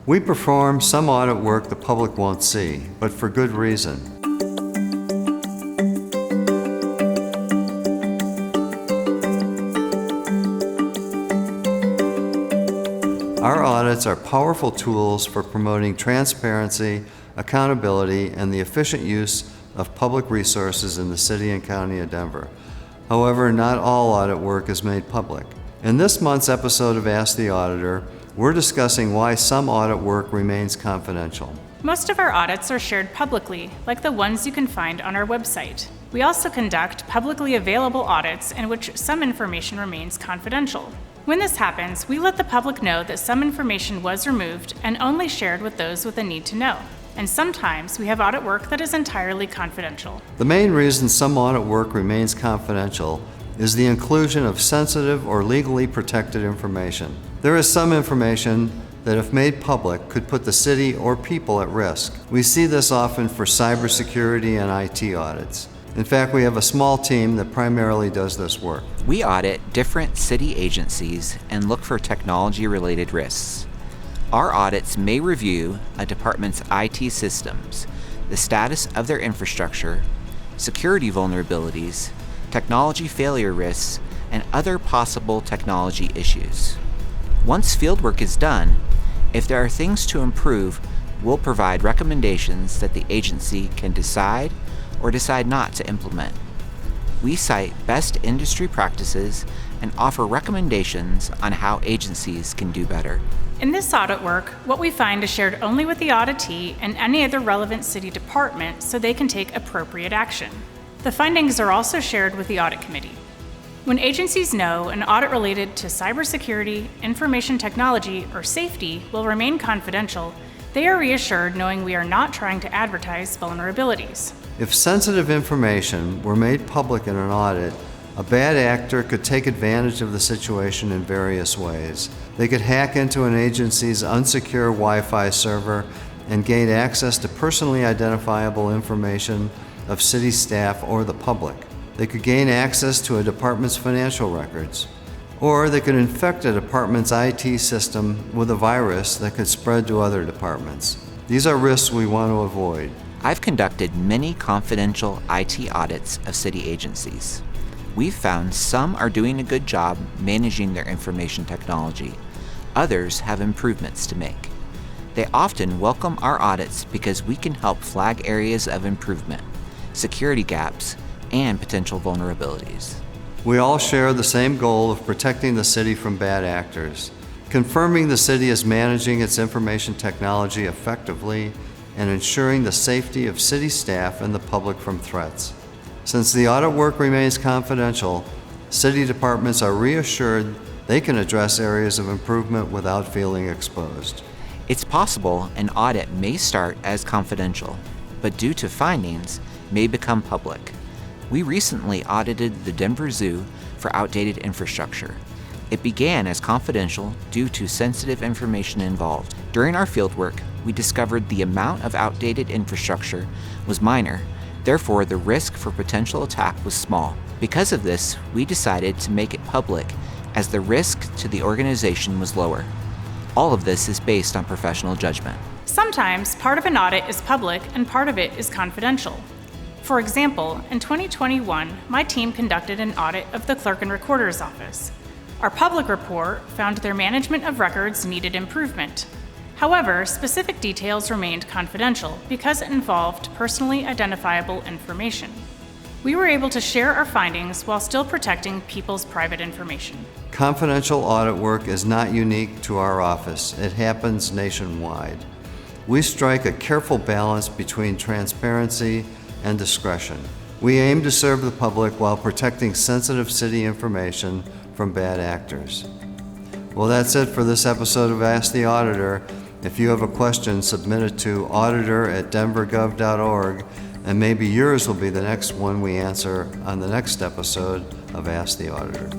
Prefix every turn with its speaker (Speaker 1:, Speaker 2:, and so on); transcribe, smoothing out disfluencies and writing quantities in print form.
Speaker 1: We perform some audit work the public won't see, but for good reason. Our audits are powerful tools for promoting transparency, accountability, and the efficient use of public resources in the City and County of Denver. However, not all audit work is made public. In this month's episode of Ask the Auditor, we're discussing why some audit work remains confidential.
Speaker 2: Most of our audits are shared publicly, like the ones you can find on our website. We also conduct publicly available audits in which some information remains confidential. When this happens, we let the public know that some information was removed and only shared with those with a need to know. And sometimes we have audit work that is entirely confidential.
Speaker 1: The main reason some audit work remains confidential is the inclusion of sensitive or legally protected information. There is some information that, if made public, could put the city or people at risk. We see this often for cybersecurity and IT audits. In fact, we have a small team that primarily does this work.
Speaker 3: We audit different city agencies and look for technology-related risks. Our audits may review a department's IT systems, the status of their infrastructure, security vulnerabilities, technology failure risks, and other possible technology issues. Once fieldwork is done, if there are things to improve, we'll provide recommendations that the agency can decide or decide not to implement. We cite best industry practices and offer recommendations on how agencies can do better.
Speaker 2: In this audit work, what we find is shared only with the auditee and any other relevant city department so they can take appropriate action. The findings are also shared with the audit committee. When agencies know an audit related to cybersecurity, information technology, or safety will remain confidential, they are reassured knowing we are not trying to advertise vulnerabilities.
Speaker 1: If sensitive information were made public in an audit, a bad actor could take advantage of the situation in various ways. They could hack into an agency's unsecure Wi-Fi server and gain access to personally identifiable information of city staff or the public. They could gain access to a department's financial records. Or they could infect a department's IT system with a virus that could spread to other departments. These are risks we want to avoid.
Speaker 3: I've conducted many confidential IT audits of city agencies. We've found some are doing a good job managing their information technology. Others have improvements to make. They often welcome our audits because we can help flag areas of improvement, security gaps, and potential vulnerabilities.
Speaker 1: We all share the same goal of protecting the city from bad actors, confirming the city is managing its information technology effectively, and ensuring the safety of city staff and the public from threats. Since the audit work remains confidential, city departments are reassured they can address areas of improvement without feeling exposed.
Speaker 3: It's possible an audit may start as confidential, but due to findings, may become public. We recently audited the Denver Zoo for outdated infrastructure. It began as confidential due to sensitive information involved. During our fieldwork, we discovered the amount of outdated infrastructure was minor, therefore the risk for potential attack was small. Because of this, we decided to make it public as the risk to the organization was lower. All of this is based on professional judgment.
Speaker 2: Sometimes part of an audit is public and part of it is confidential. For example, in 2021, my team conducted an audit of the Clerk and Recorder's Office. Our public report found their management of records needed improvement. However, specific details remained confidential because it involved personally identifiable information. We were able to share our findings while still protecting people's private information.
Speaker 1: Confidential audit work is not unique to our office. It happens nationwide. We strike a careful balance between transparency and discretion. We aim to serve the public while protecting sensitive city information from bad actors. Well, that's it for this episode of Ask the Auditor. If you have a question, submit it to auditor@denvergov.org, and maybe yours will be the next one we answer on the next episode of Ask the Auditor.